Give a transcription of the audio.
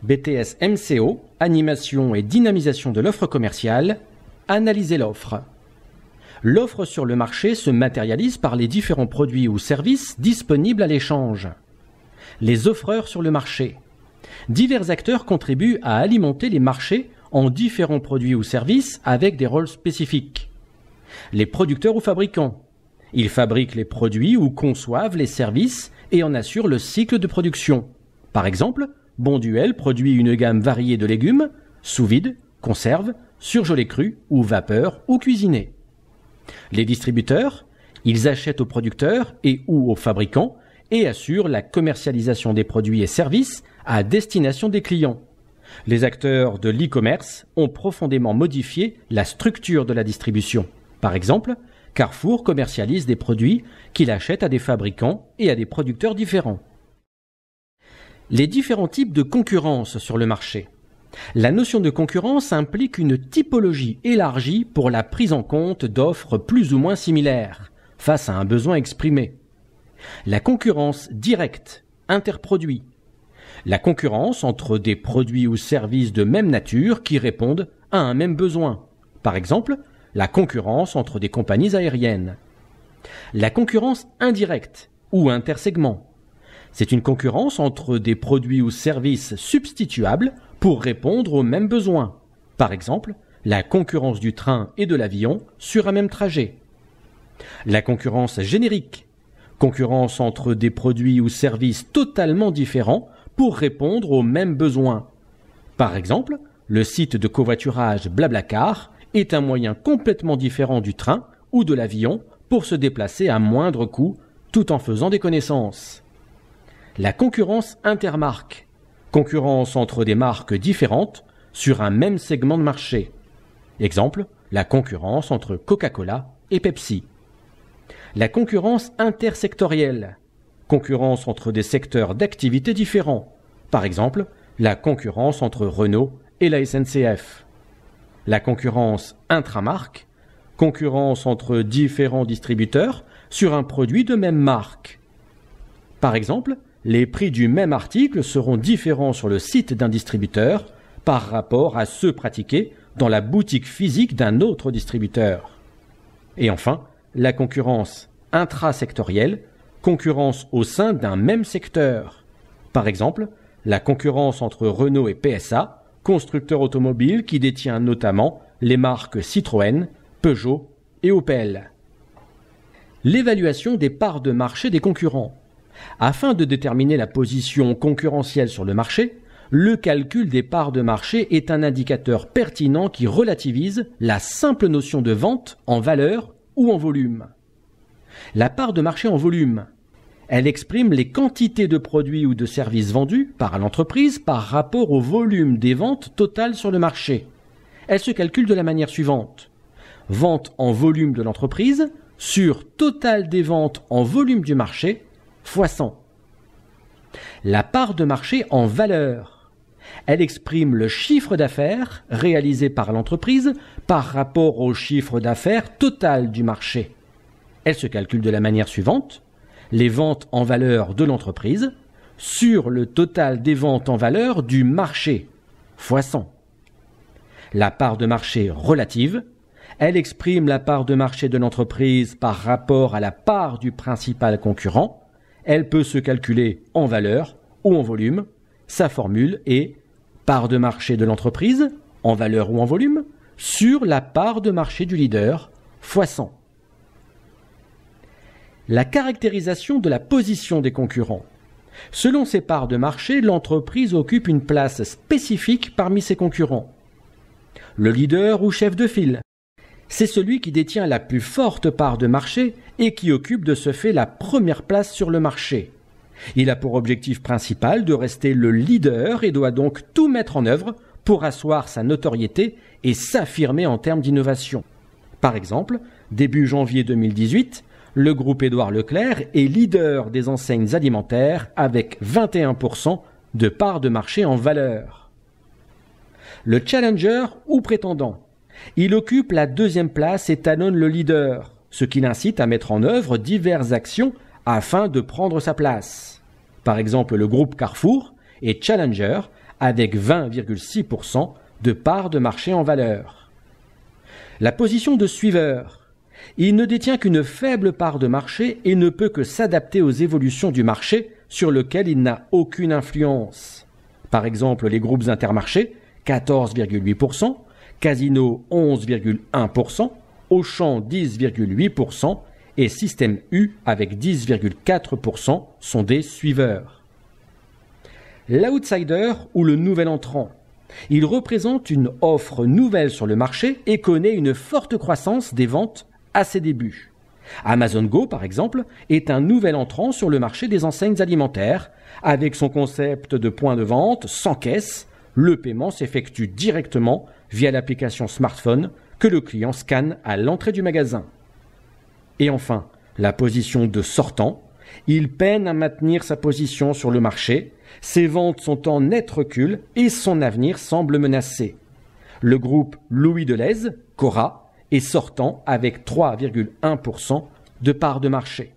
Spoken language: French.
BTS MCO, animation et dynamisation de l'offre commerciale, analyser l'offre. L'offre sur le marché se matérialise par les différents produits ou services disponibles à l'échange. Les offreurs sur le marché. Divers acteurs contribuent à alimenter les marchés en différents produits ou services avec des rôles spécifiques. Les producteurs ou fabricants. Ils fabriquent les produits ou conçoivent les services et en assurent le cycle de production. Par exemple, Bonduelle produit une gamme variée de légumes, sous vide, conserve, surgelés crus ou vapeur ou cuisinés. Les distributeurs, ils achètent aux producteurs et ou aux fabricants et assurent la commercialisation des produits et services à destination des clients. Les acteurs de l'e-commerce ont profondément modifié la structure de la distribution. Par exemple, Carrefour commercialise des produits qu'il achète à des fabricants et à des producteurs différents. Les différents types de concurrence sur le marché. La notion de concurrence implique une typologie élargie pour la prise en compte d'offres plus ou moins similaires face à un besoin exprimé. La concurrence directe, interproduit. La concurrence entre des produits ou services de même nature qui répondent à un même besoin. Par exemple, la concurrence entre des compagnies aériennes. La concurrence indirecte ou intersegment. C'est une concurrence entre des produits ou services substituables pour répondre aux mêmes besoins. Par exemple, la concurrence du train et de l'avion sur un même trajet. La concurrence générique. Concurrence entre des produits ou services totalement différents pour répondre aux mêmes besoins. Par exemple, le site de covoiturage Blablacar est un moyen complètement différent du train ou de l'avion pour se déplacer à moindre coût tout en faisant des connaissances. La concurrence intermarque. Concurrence entre des marques différentes sur un même segment de marché. Exemple, la concurrence entre Coca-Cola et Pepsi. La concurrence intersectorielle. Concurrence entre des secteurs d'activité différents. Par exemple, la concurrence entre Renault et la SNCF. La concurrence intramarque. Concurrence entre différents distributeurs sur un produit de même marque. Par exemple, les prix du même article seront différents sur le site d'un distributeur par rapport à ceux pratiqués dans la boutique physique d'un autre distributeur. Et enfin, la concurrence intrasectorielle, concurrence au sein d'un même secteur. Par exemple, la concurrence entre Renault et PSA, constructeur automobile qui détient notamment les marques Citroën, Peugeot et Opel. L'évaluation des parts de marché des concurrents. Afin de déterminer la position concurrentielle sur le marché, le calcul des parts de marché est un indicateur pertinent qui relativise la simple notion de vente en valeur ou en volume. La part de marché en volume, elle exprime les quantités de produits ou de services vendus par l'entreprise par rapport au volume des ventes totales sur le marché. Elle se calcule de la manière suivante. Vente en volume de l'entreprise sur total des ventes en volume du marché fois 100. La part de marché en valeur. Elle exprime le chiffre d'affaires réalisé par l'entreprise par rapport au chiffre d'affaires total du marché. Elle se calcule de la manière suivante. Les ventes en valeur de l'entreprise sur le total des ventes en valeur du marché fois 100. La part de marché relative. Elle exprime la part de marché de l'entreprise par rapport à la part du principal concurrent. Elle peut se calculer en valeur ou en volume. Sa formule est part de marché de l'entreprise, en valeur ou en volume, sur la part de marché du leader, fois 100. La caractérisation de la position des concurrents. Selon ses parts de marché, l'entreprise occupe une place spécifique parmi ses concurrents. Le leader ou chef de file. C'est celui qui détient la plus forte part de marché et qui occupe de ce fait la première place sur le marché. Il a pour objectif principal de rester le leader et doit donc tout mettre en œuvre pour asseoir sa notoriété et s'affirmer en termes d'innovation. Par exemple, début janvier 2018, le groupe Édouard Leclerc est leader des enseignes alimentaires avec 21% de part de marché en valeur. Le challenger ou prétendant. Il occupe la deuxième place et talonne le leader, ce qui l'incite à mettre en œuvre diverses actions afin de prendre sa place. Par exemple, le groupe Carrefour est challenger avec 20,6% de part de marché en valeur. La position de suiveur. Il ne détient qu'une faible part de marché et ne peut que s'adapter aux évolutions du marché sur lequel il n'a aucune influence. Par exemple, les groupes Intermarché, 14,8%, Casino, 11,1%, Auchan, 10,8% et Système U, avec 10,4%, sont des suiveurs. L'outsider ou le nouvel entrant. Il représente une offre nouvelle sur le marché et connaît une forte croissance des ventes à ses débuts. Amazon Go, par exemple, est un nouvel entrant sur le marché des enseignes alimentaires. Avec son concept de point de vente sans caisse, le paiement s'effectue directement via l'application smartphone que le client scanne à l'entrée du magasin. Et enfin, la position de sortant. Il peine à maintenir sa position sur le marché, ses ventes sont en net recul et son avenir semble menacé. Le groupe Louis Delhaize, Cora, est sortant avec 3,1% de part de marché.